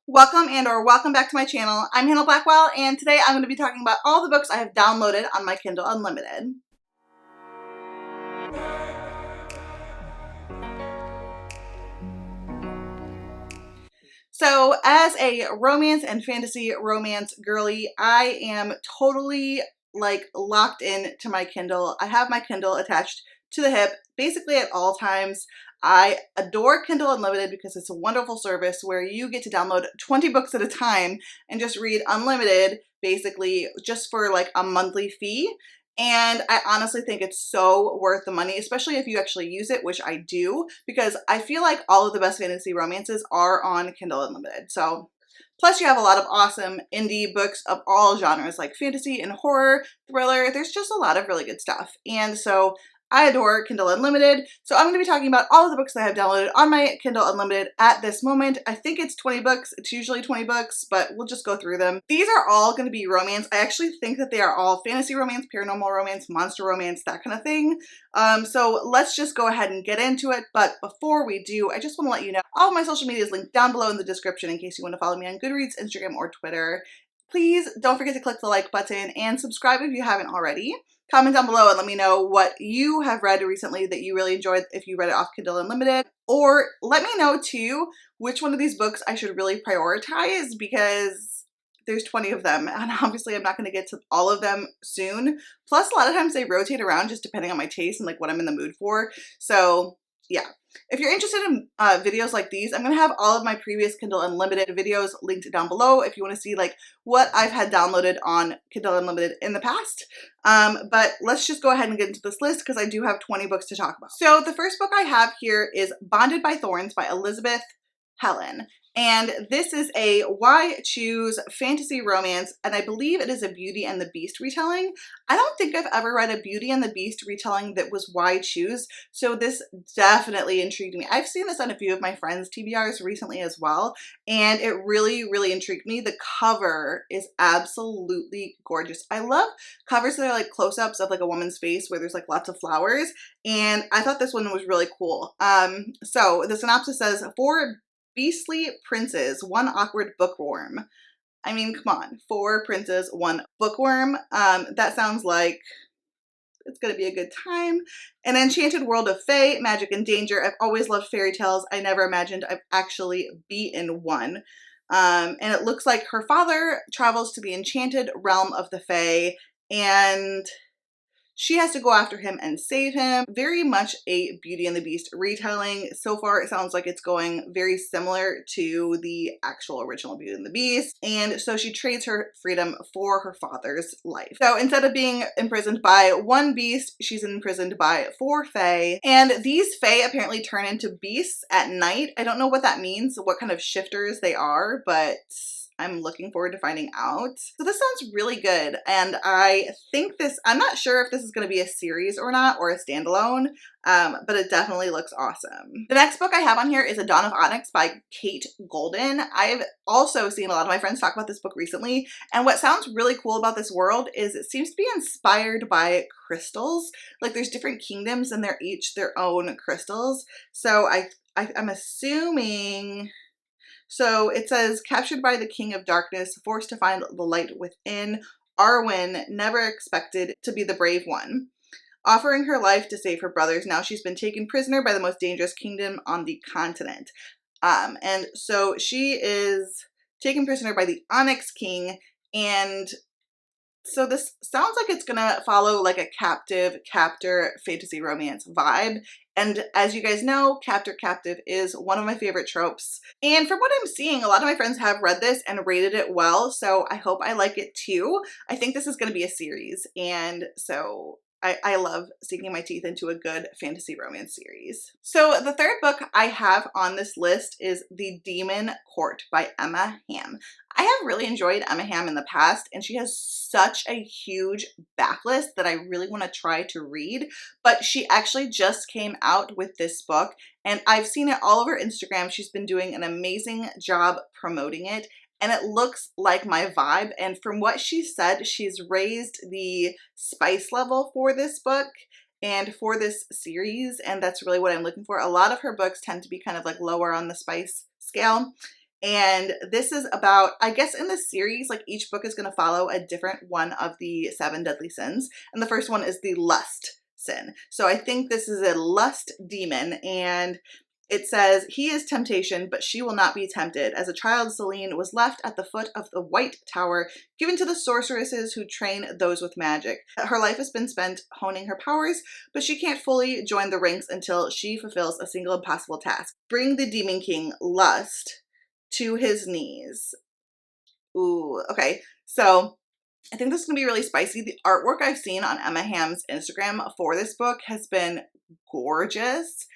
Welcome back to my channel. I'm Hannah Blackwell, and today I'm going to be talking about all the books I have downloaded on my Kindle Unlimited. So as a romance and fantasy romance girly, I am totally locked in to my Kindle. I have my Kindle attached to the hip basically at all times. I adore Kindle Unlimited because it's a wonderful service where you get to download 20 books at a time and just read unlimited basically just for like a monthly fee. And I honestly think it's so worth the money, especially if you actually use it, which I do, because I feel like all of the best fantasy romances are on Kindle Unlimited. So, plus you have a lot of awesome indie books of all genres like fantasy and horror, thriller. There's just a lot of really good stuff. And so I adore Kindle Unlimited. So I'm going to be talking about all of the books that I have downloaded on my Kindle Unlimited at this moment. I think it's 20 books. It's usually 20 books, but we'll just go through them. These are all going to be romance. I actually think that they are all fantasy romance, paranormal romance, monster romance, that kind of thing. So let's just go ahead and get into it. But before we do, I just want to let you know all of my social media is linked down below in the description in case you want to follow me on Goodreads, Instagram, or Twitter. Please don't forget to click the like button and subscribe if you haven't already. Comment down below and let me know what you have read recently that you really enjoyed if you read it off Kindle Unlimited. Or let me know too which one of these books I should really prioritize because there's 20 of them and obviously I'm not going to get to all of them soon. Plus a lot of times they rotate around just depending on my taste and like what I'm in the mood for. So yeah. If you're interested in videos like these, I'm going to have all of my previous Kindle Unlimited videos linked down below if you want to see like what I've had downloaded on Kindle Unlimited in the past. But let's just go ahead and get into this list because I do have 20 books to talk about. So the first book I have here is Bonded by Thorns by Elizabeth Helen. And this is a Why Choose fantasy romance, and I believe it is a Beauty and the Beast retelling. I don't think I've ever read a Beauty and the Beast retelling that was Why Choose, so this definitely intrigued me. I've seen this on a few of my friends' TBRs recently as well, and it really, really intrigued me. The cover is absolutely gorgeous. I love covers that are like close-ups of like a woman's face where there's like lots of flowers, and I thought this one was really cool. So the synopsis says, "For beastly princes, one awkward bookworm." I mean, come on. 4 princes, 1 bookworm. That sounds like it's gonna be a good time. An enchanted world of fae, magic, and danger. I've always loved fairy tales. I never imagined I'd actually be in one. And it looks like her father travels to the enchanted realm of the fae, and she has to go after him and save him. Very much a Beauty and the Beast retelling. So far, it sounds like it's going very similar to the actual original Beauty and the Beast. And so she trades her freedom for her father's life. So instead of being imprisoned by 1 beast, she's imprisoned by 4 fae. And these fae apparently turn into beasts at night. I don't know what that means, what kind of shifters they are, but I'm looking forward to finding out. So this sounds really good, and I think I'm not sure if this is going to be a series or not, or a standalone, but it definitely looks awesome. The next book I have on here is A Dawn of Onyx by Kate Golden. I've also seen a lot of my friends talk about this book recently, and what sounds really cool about this world is it seems to be inspired by crystals. Like there's different kingdoms and they're each their own crystals. So I'm assuming... So it says, captured by the King of Darkness, forced to find the light within, Arwen never expected to be the brave one. Offering her life to save her brothers, now she's been taken prisoner by the most dangerous kingdom on the continent. And so she is taken prisoner by the Onyx King, and so this sounds like it's gonna follow like a captive-captor fantasy romance vibe. And as you guys know, captor-captive is one of my favorite tropes. And from what I'm seeing, a lot of my friends have read this and rated it well, so I hope I like it too. I think this is gonna be a series, and so I love sinking my teeth into a good fantasy romance series. So the third book I have on this list is The Demon Court by Emma Hamm. I have really enjoyed Emma Hamm in the past, and she has such a huge backlist that I really want to try to read, but she actually just came out with this book, and I've seen it all over Instagram. She's been doing an amazing job promoting it, and it looks like my vibe. And from what she said, she's raised the spice level for this book and for this series, and that's really what I'm looking for. A lot of her books tend to be kind of like lower on the spice scale, And this is about, I guess in this series, like each book is going to follow a different one of the 7 deadly sins. And the first one is the lust sin. So I think this is a lust demon, and it says, he is temptation, but she will not be tempted. As a child, Celine was left at the foot of the White Tower, given to the sorceresses who train those with magic. Her life has been spent honing her powers, but she can't fully join the ranks until she fulfills a single impossible task. Bring the Demon King, Lust, to his knees. Ooh, okay. So I think this is going to be really spicy. The artwork I've seen on Emma Hamm's Instagram for this book has been gorgeous.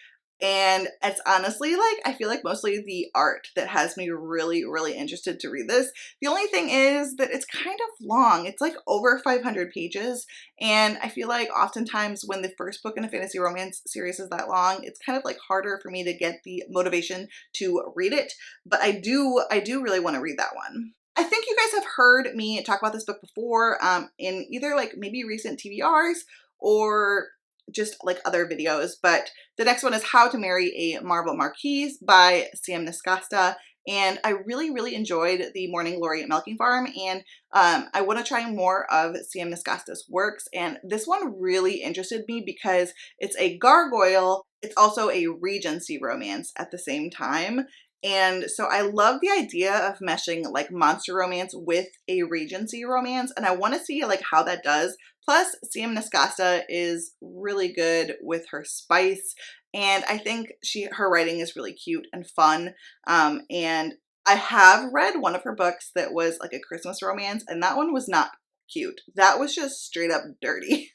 And it's honestly like, I feel like mostly the art that has me really, really interested to read this. The only thing is that it's kind of long. It's like over 500 pages. And I feel like oftentimes when the first book in a fantasy romance series is that long, it's kind of like harder for me to get the motivation to read it. But I do really want to read that one. I think you guys have heard me talk about this book before in either like maybe recent TBRs or just like other videos, but the next one is How to Marry a Marble Marquise by Sam Niscasta. And I really, really enjoyed the Morning Glory at Milking Farm, and I want to try more of Sam Niscasta's works. And this one really interested me because it's a gargoyle. It's also a regency romance at the same time. And so I love the idea of meshing like monster romance with a regency romance, and I want to see like how that does. Plus, Sam Niscasta is really good with her spice, and I think her writing is really cute and fun. And I have read one of her books that was like a Christmas romance, and that one was not cute. That was just straight up dirty.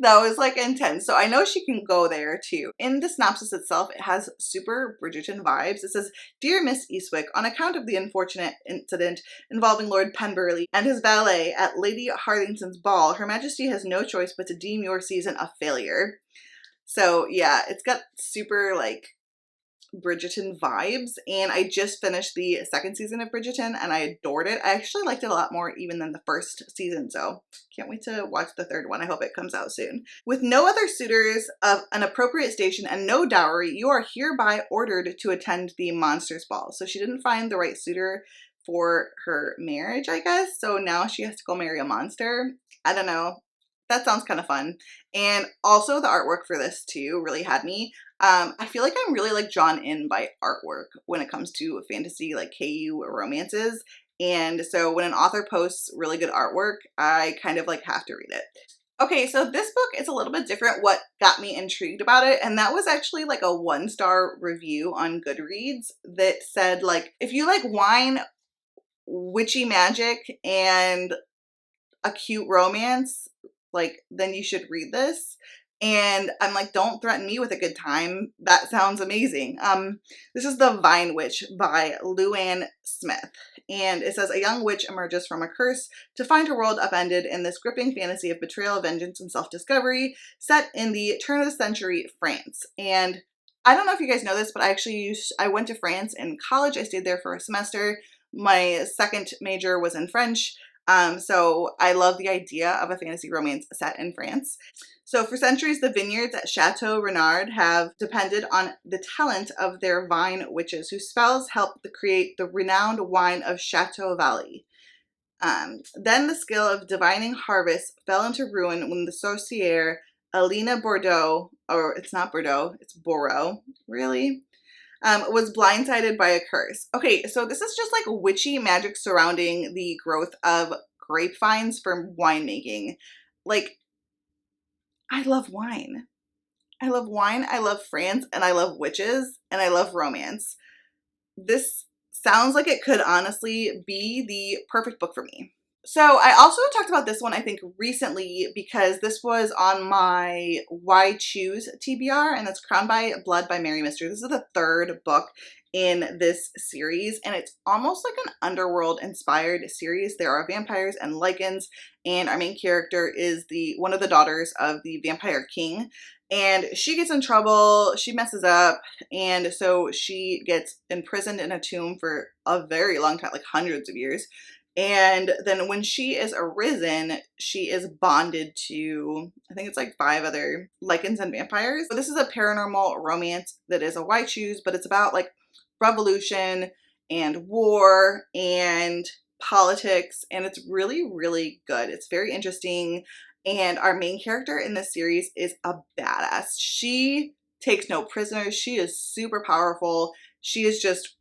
That was like intense. So I know she can go there too. In the synopsis itself, it has super Bridgerton vibes. It says, Dear Miss Eastwick, on account of the unfortunate incident involving Lord Penburley and his valet at Lady Hartington's ball, Her Majesty has no choice but to deem your season a failure. So yeah, it's got super like Bridgerton vibes, and I just finished the second season of Bridgerton and I adored it. I actually liked it a lot more even than the first season, so can't wait to watch the third one. I hope it comes out soon. With no other suitors of an appropriate station and no dowry, you are hereby ordered to attend the monster's ball. So she didn't find the right suitor for her marriage, I guess, so now she has to go marry a monster. I don't know. That sounds kind of fun. And also the artwork for this too really had me. I feel like I'm really like drawn in by artwork when it comes to fantasy like KU romances. And so when an author posts really good artwork, I kind of like have to read it. Okay, so this book is a little bit different. What got me intrigued about it, and that was actually like a 1-star review on Goodreads that said like, if you like wine, witchy magic, and a cute romance, like, then you should read this. And I'm like, don't threaten me with a good time. That sounds amazing. This is The Vine Witch by Luann Smith. And it says, a young witch emerges from a curse to find her world upended in this gripping fantasy of betrayal, vengeance, and self-discovery set in the turn of the century France. And I don't know if you guys know this, but I went to France in college. I stayed there for a semester. My second major was in French. So I love the idea of a fantasy romance set in France. So for centuries, the vineyards at Chateau Renard have depended on the talent of their vine witches, whose spells helped to create the renowned wine of Chateau Valley. Then the skill of divining harvest fell into ruin when the sorcière Alina Bordeaux, or it's not Bordeaux, it's Bordeaux, really? Was blindsided by a curse. Okay, so this is just like witchy magic surrounding the growth of grapevines for winemaking. Like, I love wine. I love wine, I love France, and I love witches, and I love romance. This sounds like it could honestly be the perfect book for me. So I also talked about this one, I think, recently because this was on my Why Choose TBR, and that's Crowned by Blood by Mary Mystery. This is the third book in this series, and it's almost like an underworld-inspired series. There are vampires and lycans, and our main character is one of the daughters of the vampire king, and she gets in trouble, she messes up, and so she gets imprisoned in a tomb for a very long time, like hundreds of years. And then when she is arisen, she is bonded to, I think it's like 5 other lycans and vampires. So this is a paranormal romance that is a Why Choose, but it's about like revolution and war and politics, and it's really, really good. It's very interesting, and our main character in this series is a badass. She takes no prisoners. She is super powerful. She is just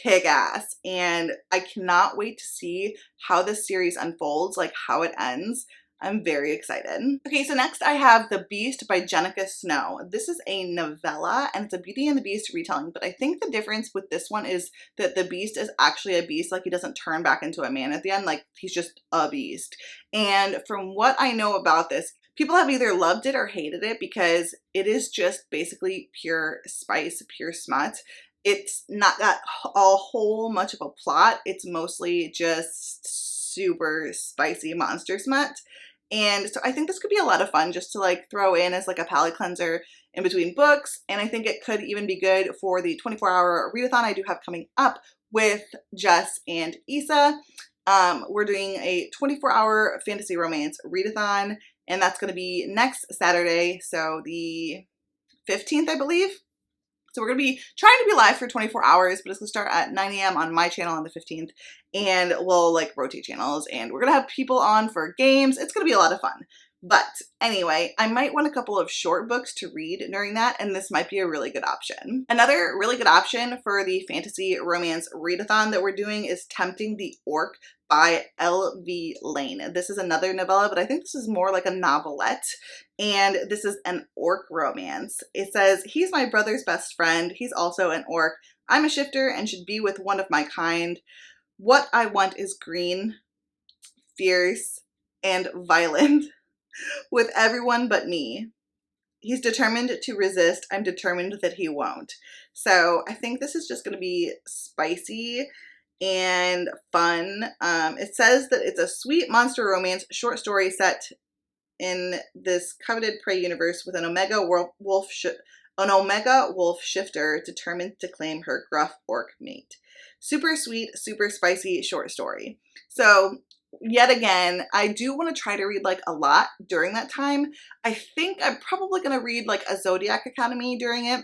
kick ass, and I cannot wait to see how this series unfolds, like how it ends. I'm very excited. Okay, so next I have The Beast by Jenica Snow. This is a novella and it's a Beauty and the Beast retelling, but I think the difference with this one is that the Beast is actually a beast. Like, he doesn't turn back into a man at the end, like he's just a beast. And from what I know about this, people have either loved it or hated it because it is just basically pure spice, pure smut. It's not got a whole much of a plot. It's mostly just super spicy monster smut. And so I think this could be a lot of fun just to like throw in as like a palate cleanser in between books. And I think it could even be good for the 24-hour readathon I do have coming up with Jess and Issa. We're doing a 24-hour fantasy romance readathon, and that's going to be next Saturday, so the 15th, I believe. So we're going to be trying to be live for 24 hours, but it's going to start at 9 a.m. on my channel on the 15th, and we'll like rotate channels, and we're going to have people on for games. It's going to be a lot of fun. But anyway, I might want a couple of short books to read during that, and this might be a really good option. Another really good option for the fantasy romance readathon that we're doing is Tempting the Orc by L.V. Lane. This is another novella, but I think this is more like a novelette, and this is an orc romance. It says, he's my brother's best friend. He's also an orc. I'm a shifter and should be with one of my kind. What I want is green, fierce, and violent. With everyone but me. He's determined to resist. I'm determined that he won't. So I think this is just going to be spicy and fun. It says that it's a sweet monster romance short story set in this coveted prey universe with an omega wolf shifter determined to claim her gruff orc mate. Super sweet, super spicy short story. So yet again, I do want to try to read like a lot during that time. I think I'm probably going to read like a Zodiac Academy during it,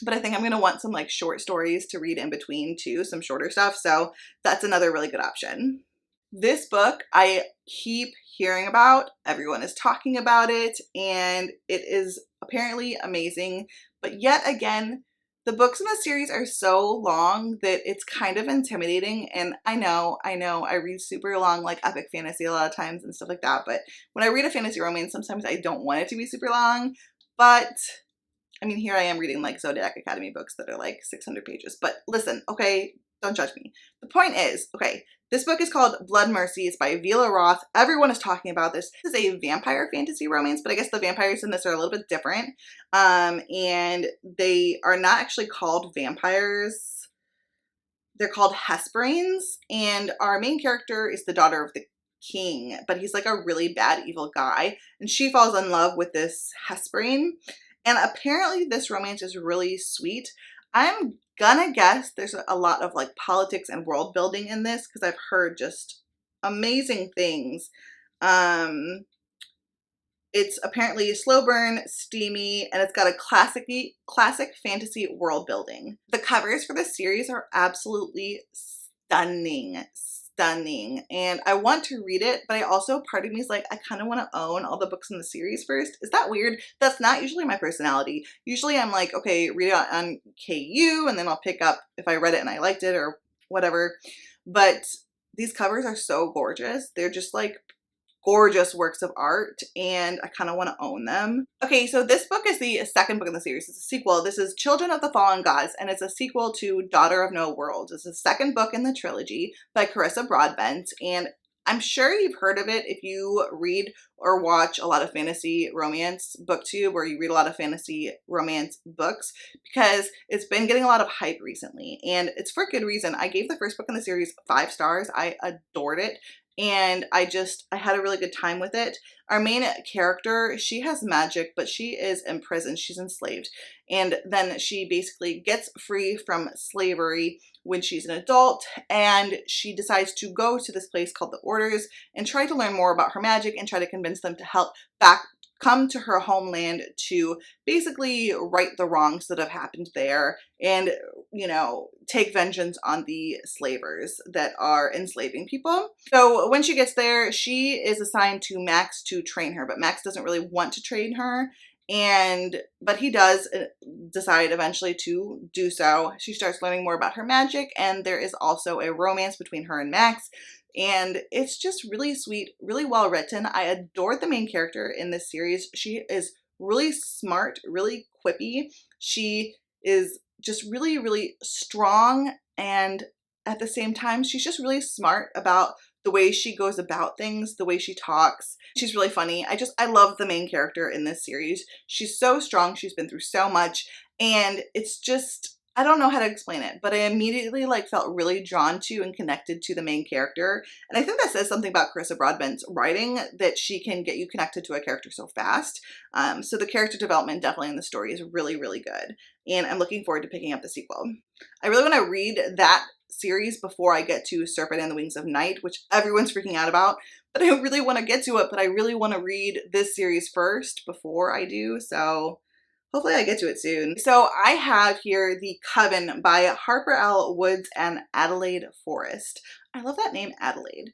but I think I'm going to want some like short stories to read in between too, some shorter stuff. So that's another really good option. This book I keep hearing about. Everyone is talking about it, and it is apparently amazing. But yet again, the books in the series are so long that it's kind of intimidating, and I know, I read super long, like epic fantasy a lot of times and stuff like that, but when I read a fantasy romance, sometimes I don't want it to be super long, but I mean, here I am reading like Zodiac Academy books that are like 600 pages, but listen, okay, don't judge me. The point is, okay, this book is called Blood Mercy. It's by Vila Roth. Everyone is talking about this. This is a vampire fantasy romance, but I guess the vampires in this are a little bit different. And they are not actually called vampires. They're called Hesperines. And our main character is the daughter of the king, but he's like a really bad, evil guy. And she falls in love with this Hesperine. And apparently this romance is really sweet. I'm gonna guess there's a lot of like politics and world building in this because I've heard just amazing things. It's apparently slow burn, steamy, and it's got a classic fantasy world building. The covers for this series are absolutely stunning. And I want to read it, but I also, part of me is like, I kind of want to own all the books in the series first. Is that weird? That's not usually my personality. Usually I'm like, okay, read it on KU and then I'll pick up if I read it and I liked it or whatever. But these covers are so gorgeous. They're just like gorgeous works of art, and I kind of want to own them. Okay, so this book is the second book in the series. It's a sequel. This is Children of the Fallen Gods, and it's a sequel to Daughter of No Worlds. It's the second book in the trilogy by Carissa Broadbent, and I'm sure you've heard of it if you read or watch a lot of fantasy romance booktube, or you read a lot of fantasy romance books, because it's been getting a lot of hype recently, and it's for good reason. I gave the first book in the series 5 stars. I adored it. And I had a really good time with it. Our main character, she has magic, but she is in prison. She's enslaved. And then she basically gets free from slavery when she's an adult, and she decides to go to this place called the Orders and try to learn more about her magic and try to convince them to help come to her homeland to basically right the wrongs that have happened there and, you know, take vengeance on the slavers that are enslaving people. So when she gets there, she is assigned to Max to train her, but Max doesn't really want to train her. But he does decide eventually to do so. She starts learning more about her magic, and there is also a romance between her and Max. And it's just really sweet, really well written. I adored the main character in this series. She is really smart, really quippy. She is just really, really strong, and at the same time, she's just really smart about the way she goes about things, the way she talks. She's really funny. I love the main character in this series. She's so strong. She's been through so much, and it's just, I don't know how to explain it, but I immediately like felt really drawn to and connected to the main character. And I think that says something about Carissa Broadbent's writing, that she can get you connected to a character so fast. So the character development definitely in the story is really, really good. And I'm looking forward to picking up the sequel. I really want to read that series before I get to Serpent and the Wings of Night, which everyone's freaking out about, but I really want to get to it, but I really want to read this series first before I do, so hopefully I get to it soon. So I have here The Coven by Harper L. Woods and Adelaide Forrest. I love that name, Adelaide.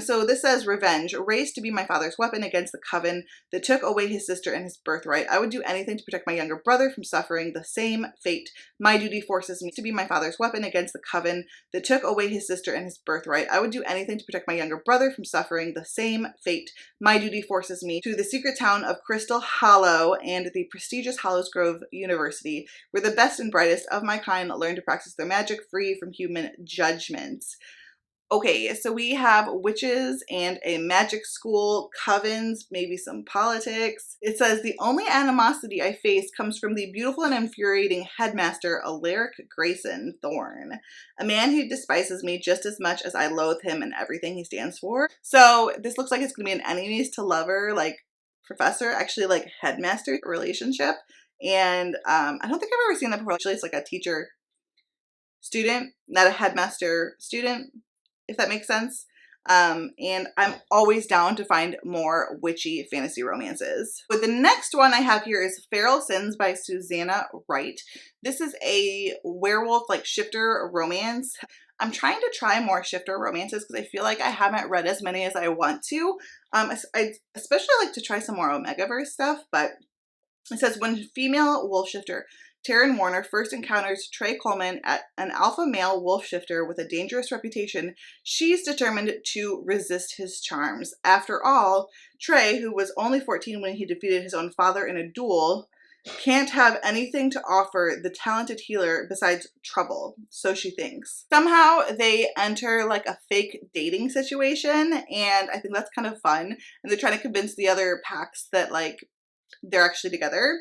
So this says, revenge, raised to be my father's weapon against the coven that took away his sister and his birthright. I would do anything to protect my younger brother from suffering the same fate. My duty forces me to be my father's weapon against the coven that took away his sister and his birthright. I would do anything to protect my younger brother from suffering the same fate. My duty forces me to the secret town of Crystal Hollow and the prestigious Hallows Grove University, where the best and brightest of my kind learn to practice their magic free from human judgments. Okay, so we have witches and a magic school, covens, maybe some politics. It says, the only animosity I face comes from the beautiful and infuriating headmaster, Alaric Grayson Thorne, a man who despises me just as much as I loathe him and everything he stands for. So this looks like it's going to be an enemies to lover, like professor, actually like headmaster relationship. And I don't think I've ever seen that before. Actually, it's like a teacher student, not a headmaster student, if that makes sense. And I'm always down to find more witchy fantasy romances. But the next one I have here is Feral Sins by Susanna Wright. This is a werewolf like shifter romance. I'm trying to try more shifter romances because I feel like I haven't read as many as I want to. I especially like to try some more Omegaverse stuff, but it says, when female wolf shifter Taryn Warner first encounters Trey Coleman, at an alpha male wolf shifter with a dangerous reputation, she's determined to resist his charms. After all, Trey, who was only 14 when he defeated his own father in a duel, can't have anything to offer the talented healer besides trouble, so she thinks. Somehow they enter like a fake dating situation, and I think that's kind of fun. And they're trying to convince the other packs that like they're actually together.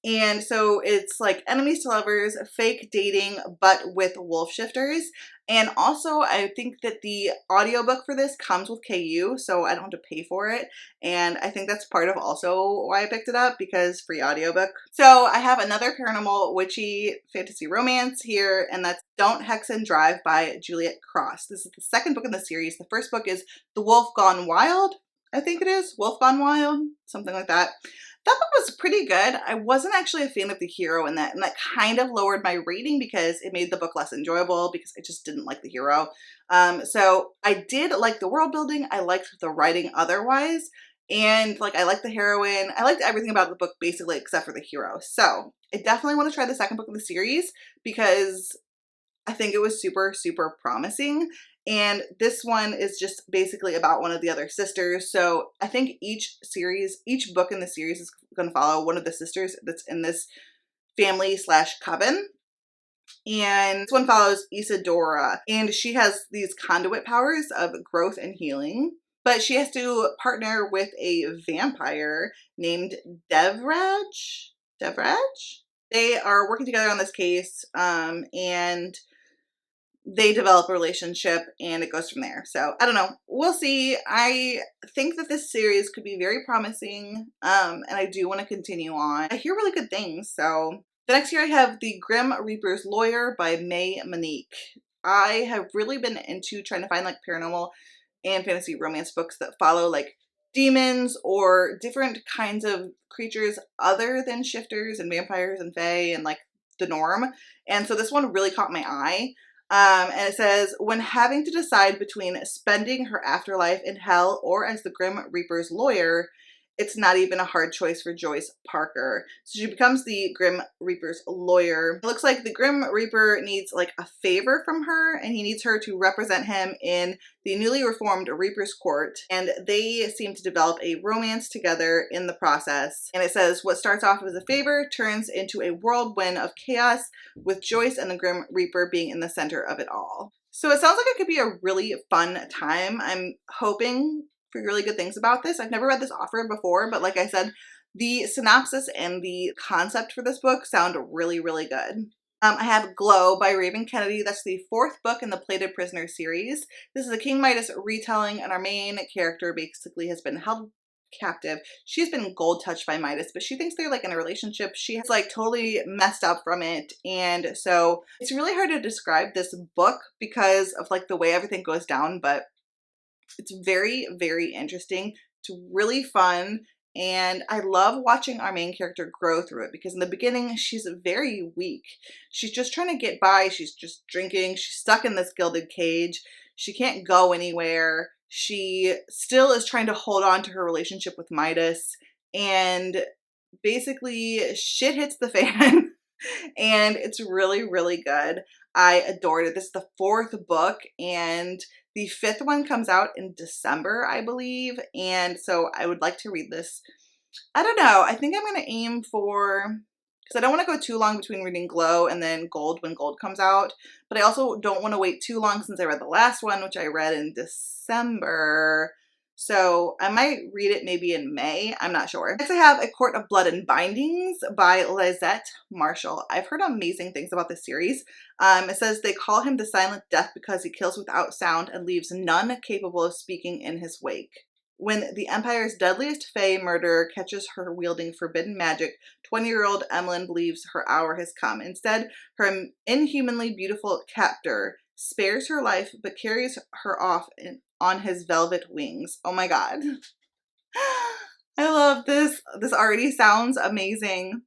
And so it's like enemies to lovers, fake dating, but with wolf shifters. And also I think that the audiobook for this comes with KU, so I don't have to pay for it. And I think that's part of also why I picked it up, because free audiobook. So I have another paranormal witchy fantasy romance here, and that's Don't Hex and Drive by Juliet Cross. This is the second book in the series. The first book is The Wolf Gone Wild. I think it is Wolf Gone Wild, something like that. That book was pretty good. I wasn't actually a fan of the hero in that, and that kind of lowered my rating because it made the book less enjoyable because I just didn't like the hero. So I did like the world building. I liked the writing otherwise, and like I liked the heroine. I liked everything about the book basically except for the hero. So I definitely want to try the second book in the series because I think it was super, super promising. And this one is just basically about one of the other sisters. So I think each book in the series is going to follow one of the sisters that's in this family / coven. And this one follows Isadora, and she has these conduit powers of growth and healing. But she has to partner with a vampire named Devraj. They are working together on this case, and they develop a relationship, and it goes from there. So I don't know. We'll see. I think that this series could be very promising, and I do want to continue on. I hear really good things. So the next year I have The Grim Reaper's Lawyer by May Monique. I have really been into trying to find like paranormal and fantasy romance books that follow like demons or different kinds of creatures other than shifters and vampires and fae and like the norm. And so this one really caught my eye. And it says, when having to decide between spending her afterlife in hell or as the Grim Reaper's lawyer, it's not even a hard choice for Joyce Parker. So she becomes the Grim Reaper's lawyer. It looks like the Grim Reaper needs like a favor from her, and he needs her to represent him in the newly reformed Reaper's Court, and they seem to develop a romance together in the process. And it says, what starts off as a favor turns into a whirlwind of chaos, with Joyce and the Grim Reaper being in the center of it all. So it sounds like it could be a really fun time. I'm hoping for really good things about this. I've never read this author before, but like I said, the synopsis and the concept for this book sound really, really good. I have Glow by Raven Kennedy. That's the 4th book in the Plated Prisoner series. This is a King Midas retelling, and our main character basically has been held captive. She's been gold touched by Midas, but she thinks they're like in a relationship. She has like totally messed up from it, and so it's really hard to describe this book because of like the way everything goes down, but it's very, very interesting. It's really fun. And I love watching our main character grow through it because in the beginning, she's very weak. She's just trying to get by. She's just drinking. She's stuck in this gilded cage. She can't go anywhere. She still is trying to hold on to her relationship with Midas. And basically, shit hits the fan. And it's really, really good. I adored it. This is the 4th book, and the 5th one comes out in December, I believe. And so I would like to read this. I don't know. I think I'm going to aim for, because I don't want to go too long between reading Glow and then Gold when Gold comes out. But I also don't want to wait too long since I read the last one, which I read in December. So I might read it maybe in May. I'm not sure. Next I have A Court of Blood and Bindings by Lizette Marshall. I've heard amazing things about this series. It says they call him the Silent Death because he kills without sound and leaves none capable of speaking in his wake. When the Empire's deadliest fae murderer catches her wielding forbidden magic, 20-year-old Emlyn believes her hour has come. Instead, her inhumanly beautiful captor spares her life but carries her off on his velvet wings. Oh my god. I love this. This already sounds amazing.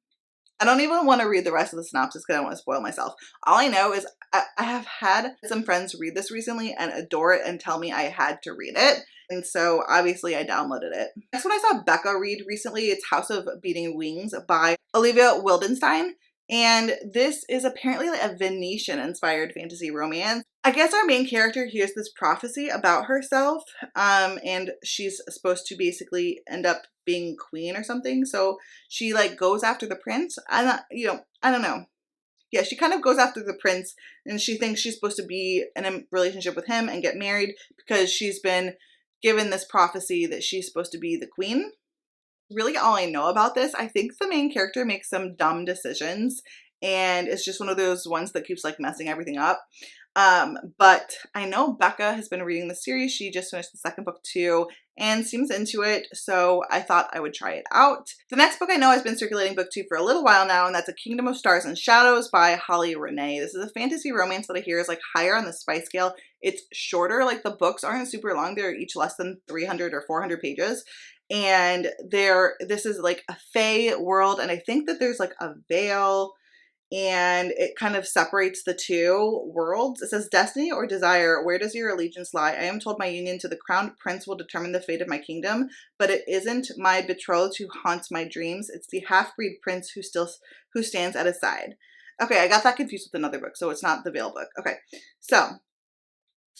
I don't even want to read the rest of the synopsis because I don't want to spoil myself. All I know is I have had some friends read this recently and adore it and tell me I had to read it. And so obviously I downloaded it. Next one I saw Becca read recently. It's House of Beating Wings by Olivia Wildenstein. And this is apparently like a Venetian-inspired fantasy romance. I guess our main character hears this prophecy about herself, and she's supposed to basically end up being queen or something. So she like goes after the prince. I don't know. Yeah, she kind of goes after the prince, and she thinks she's supposed to be in a relationship with him and get married because she's been given this prophecy that she's supposed to be the queen. Really all I know about this. I think the main character makes some dumb decisions, and it's just one of those ones that keeps like messing everything up. But I know Becca has been reading the series. She just finished the 2nd book too and seems into it, so I thought I would try it out. The next book I know has been circulating booktube for a little while now, and that's A Kingdom of Stars and Shadows by Holly Renee. This is a fantasy romance that I hear is like higher on the spice scale. It's shorter, like the books aren't super long. They're each less than 300 or 400 pages. And this is like a fae world, and I think that there's like a veil, and it kind of separates the two worlds. It says, destiny or desire, where does your allegiance lie? I am told my union to the crowned prince will determine the fate of my kingdom, but it isn't my betrothed who haunts my dreams. It's the half-breed prince who stands at his side. Okay, I got that confused with another book, so it's not the veil book. Okay, so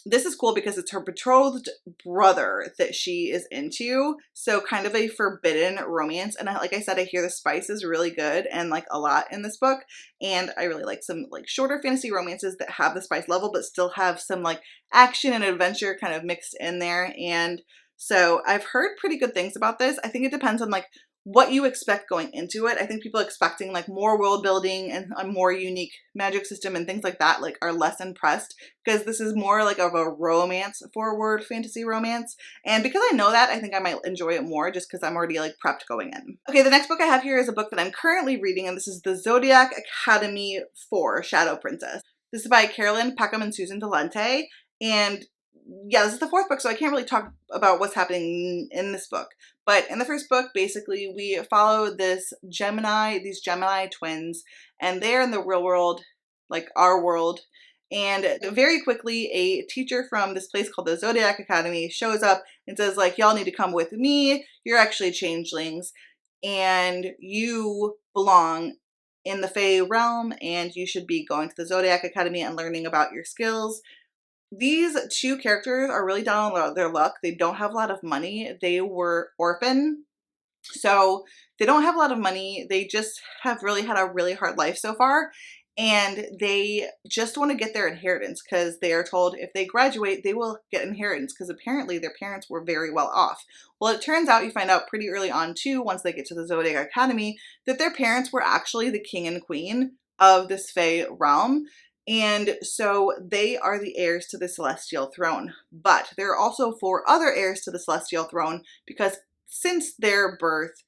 this is cool because it's her betrothed brother that she is into. So kind of a forbidden romance. And like I said, I hear the spice is really good and like a lot in this book. And I really like some like shorter fantasy romances that have the spice level, but still have some like action and adventure kind of mixed in there. And so I've heard pretty good things about this. I think it depends on like what you expect going into it. I think people expecting like more world building and a more unique magic system and things like that like are less impressed because this is more like of a romance forward fantasy romance. And because I know that, I think I might enjoy it more just because I'm already like prepped going in. Okay, the next book I have here is a book that I'm currently reading, and this is The Zodiac Academy 4 Shadow Princess. This is by Carolyn Peckham and Susan Valente. And yeah, this is the fourth book, so I can't really talk about what's happening in this book. But in the first book, basically, we follow these Gemini twins, and they're in the real world, like our world. And very quickly, a teacher from this place called the Zodiac Academy shows up and says, like, y'all need to come with me. You're actually changelings, and you belong in the Fae realm, and you should be going to the Zodiac Academy and learning about your skills. These two characters are really down on their luck. They don't have a lot of money. They were orphan, so they don't have a lot of money. They just have really had a really hard life so far. And they just want to get their inheritance because they are told if they graduate, they will get inheritance because apparently their parents were very well off. Well, it turns out you find out pretty early on too, once they get to the Zodiac Academy, that their parents were actually the king and queen of this Fae realm. And so they are the heirs to the celestial throne. But there are also 4 other heirs to the celestial throne because since their birth,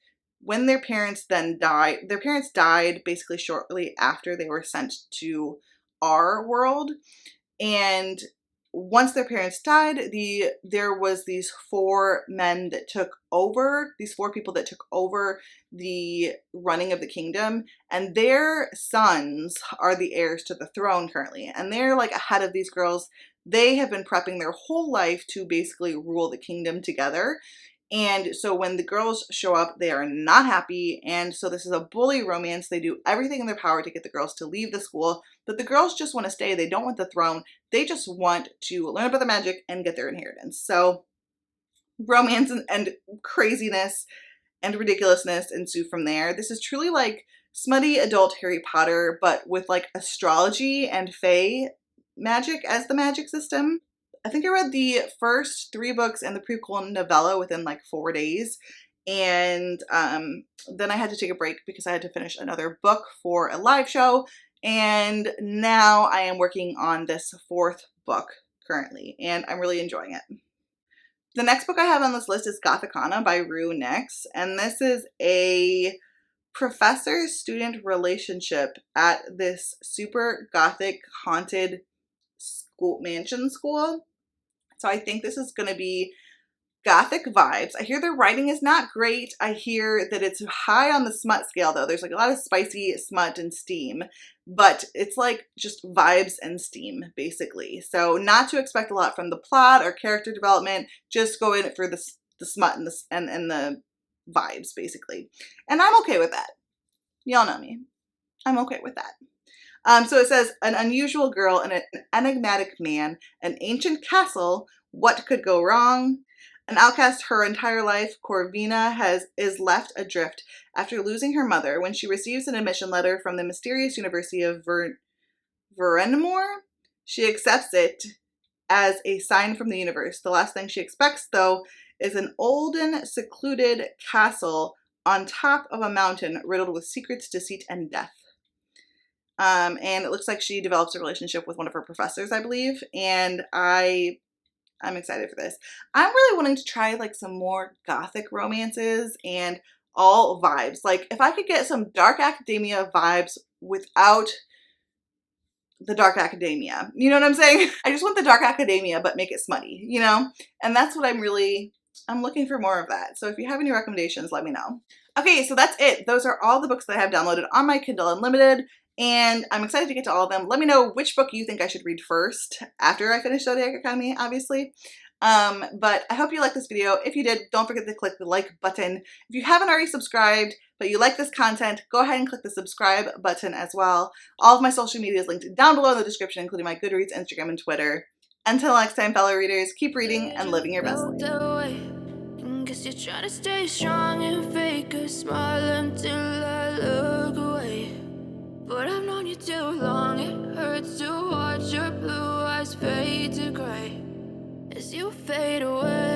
when their parents died basically shortly after they were sent to our world. And once their parents died, there was these 4 men that took over, these 4 people that took over the running of the kingdom, and their sons are the heirs to the throne currently. And they're like ahead of these girls. They have been prepping their whole life to basically rule the kingdom together. And so when the girls show up, they are not happy. And so this is a bully romance. They do everything in their power to get the girls to leave the school, but the girls just want to stay. They don't want the throne. They just want to learn about the magic and get their inheritance. So romance and craziness and ridiculousness ensue from there. This is truly like smutty adult Harry Potter, but with like astrology and fae magic as the magic system. I think I read the first 3 books and the prequel novella within like 4 days. And then I had to take a break because I had to finish another book for a live show. And now I am working on this 4th book currently, and I'm really enjoying it. The next book I have on this list is Gothicana by Rue Nix, and this is a professor-student relationship at this super gothic haunted mansion school. So I think this is going to be gothic vibes. I hear the writing is not great. I hear that it's high on the smut scale though. There's like a lot of spicy smut and steam, but it's like just vibes and steam basically. So not to expect a lot from the plot or character development. Just go in for the smut and the vibes basically. And I'm okay with that. Y'all know me. I'm okay with that. So it says, an unusual girl and an enigmatic man, an ancient castle, what could go wrong? An outcast her entire life, Corvina is left adrift after losing her mother when she receives an admission letter from the mysterious University of Verenmore. She accepts it as a sign from the universe. The last thing she expects, though, is an olden, secluded castle on top of a mountain riddled with secrets, deceit, and death. And it looks like she develops a relationship with one of her professors, I believe, and I'm excited for this. I'm really wanting to try like some more gothic romances and all vibes. Like if I could get some dark academia vibes without the dark academia, you know what I'm saying? I just want the dark academia but make it smutty, you know? And that's what I'm looking for more of that. So if you have any recommendations, let me know. Okay, so that's it. Those are all the books that I have downloaded on my Kindle Unlimited, and I'm excited to get to all of them. Let me know which book you think I should read first after I finish Zodiac Academy, obviously. But I hope you liked this video. If you did, don't forget to click the like button. If you haven't already subscribed, but you like this content, go ahead and click the subscribe button as well. All of my social media is linked down below in the description, including my Goodreads, Instagram, and Twitter. Until next time, fellow readers, keep reading and living your best life. Guess you're trying to stay strong and fake a smile until I look away. But I've known you too long, it hurts to watch your blue eyes fade to gray as you fade away.